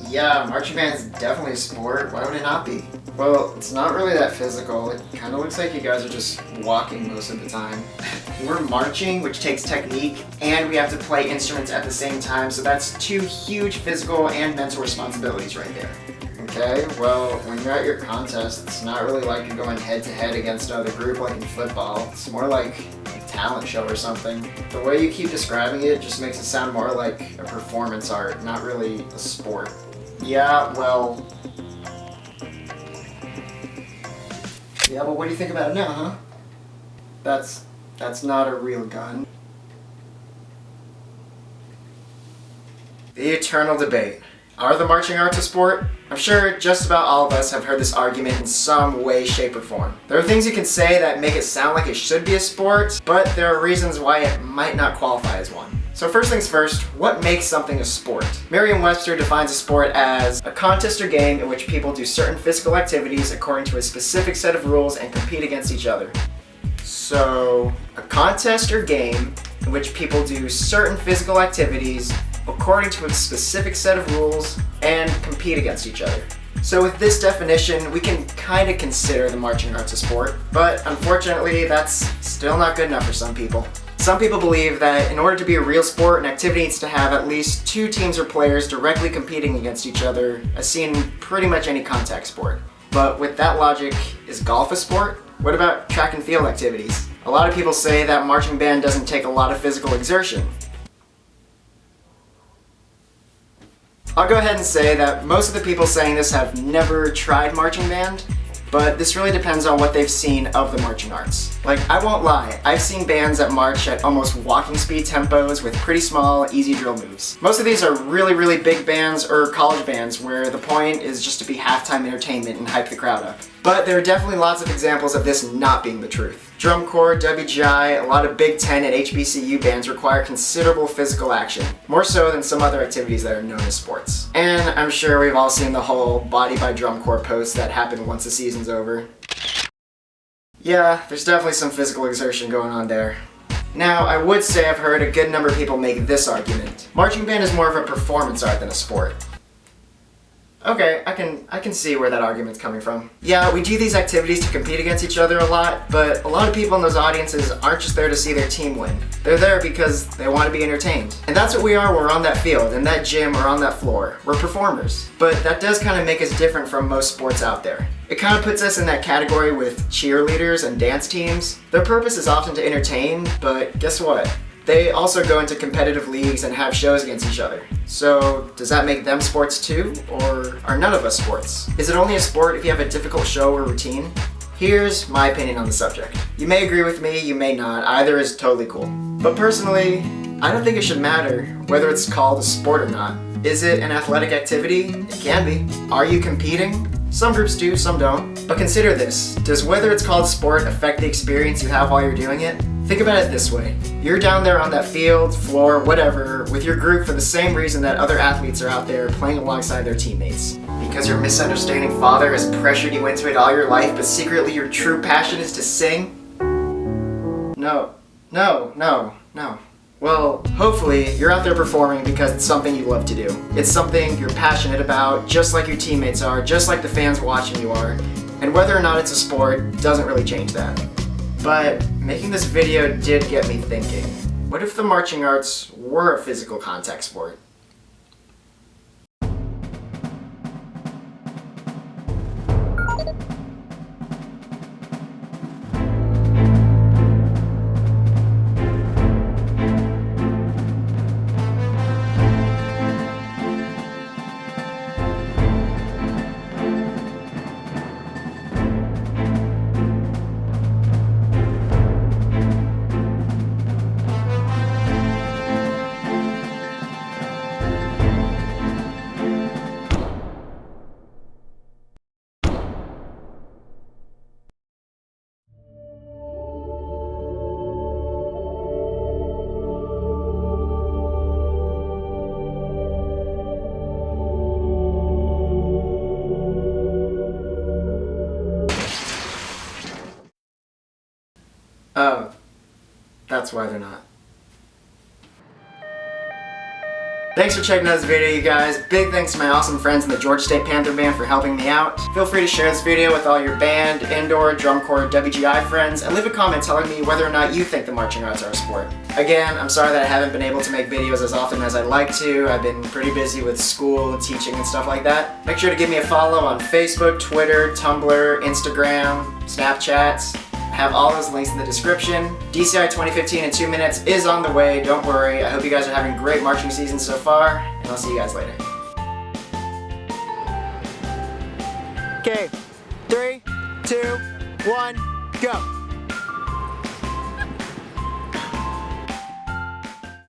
Yeah, marching band's definitely a sport. Why would it not be? Well, it's not really that physical. It kind of looks like you guys are just walking most of the time. We're marching, which takes technique, and we have to play instruments at the same time, so that's two huge physical and mental responsibilities right there. Okay, well, when you're at your contest, it's not really like you're going head-to-head against another group like in football. It's more like a talent show or something. The way you keep describing it just makes it sound more like a performance art, not really a sport. Yeah, well... Yeah, but what do you think about it now, huh? That's not a real gun. The eternal debate. Are the marching arts a sport? I'm sure just about all of us have heard this argument in some way, shape, or form. There are things you can say that make it sound like it should be a sport, but there are reasons why it might not qualify as one. So first things first, what makes something a sport? Merriam-Webster defines a sport as a contest or game in which people do certain physical activities according to a specific set of rules and compete against each other. So, a contest or game in which people do certain physical activities according to a specific set of rules and compete against each other. So with this definition, we can kind of consider the marching arts a sport, but unfortunately that's still not good enough for some people. Some people believe that in order to be a real sport, an activity needs to have at least two teams or players directly competing against each other, as seen in pretty much any contact sport. But with that logic, is golf a sport? What about track and field activities? A lot of people say that marching band doesn't take a lot of physical exertion. I'll go ahead and say that most of the people saying this have never tried marching band, but this really depends on what they've seen of the marching arts. Like, I won't lie, I've seen bands that march at almost walking speed tempos with pretty small, easy drill moves. Most of these are really big bands or college bands where the point is just to be halftime entertainment and hype the crowd up. But there are definitely lots of examples of this not being the truth. Drum corps, WGI, a lot of Big Ten and HBCU bands require considerable physical action, more so than some other activities that are known as sports. And I'm sure we've all seen the whole body by drum corps posts that happen once the season's over. Yeah, there's definitely some physical exertion going on there. Now, I would say I've heard a good number of people make this argument. Marching band is more of a performance art than a sport. Okay, I can see where that argument's coming from. Yeah, we do these activities to compete against each other a lot, but a lot of people in those audiences aren't just there to see their team win. They're there because they want to be entertained. And that's what we are when we're on that field, in that gym, or on that floor. We're performers. But that does kind of make us different from most sports out there. It kind of puts us in that category with cheerleaders and dance teams. Their purpose is often to entertain, but guess what? They also go into competitive leagues and have shows against each other. So, does that make them sports too? Or are none of us sports? Is it only a sport if you have a difficult show or routine? Here's my opinion on the subject. You may agree with me, you may not. Either is totally cool. But personally, I don't think it should matter whether it's called a sport or not. Is it an athletic activity? It can be. Are you competing? Some groups do, some don't. But consider this. Does whether it's called sport affect the experience you have while you're doing it? Think about it this way. You're down there on that field, floor, whatever, with your group for the same reason that other athletes are out there playing alongside their teammates. Because your misunderstanding father has pressured you into it all your life, but secretly your true passion is to sing? No. Well, hopefully you're out there performing because it's something you love to do. It's something you're passionate about, just like your teammates are, just like the fans watching you are. And whether or not it's a sport doesn't really change that. But making this video did get me thinking. What if the marching arts were a physical contact sport? Oh, that's why they're not. Thanks for checking out this video, you guys. Big thanks to my awesome friends in the Georgia State Panther Band for helping me out. Feel free to share this video with all your band, indoor, drum corps, WGI friends, and leave a comment telling me whether or not you think the marching arts are a sport. Again, I'm sorry that I haven't been able to make videos as often as I'd like to. I've been pretty busy with school and teaching and stuff like that. Make sure to give me a follow on Facebook, Twitter, Tumblr, Instagram, Snapchat. I have all those links in the description. DCI 2015 in 2 minutes is on the way, don't worry. I hope you guys are having a great marching season so far, and I'll see you guys later. Okay, 3, 2, 1, go.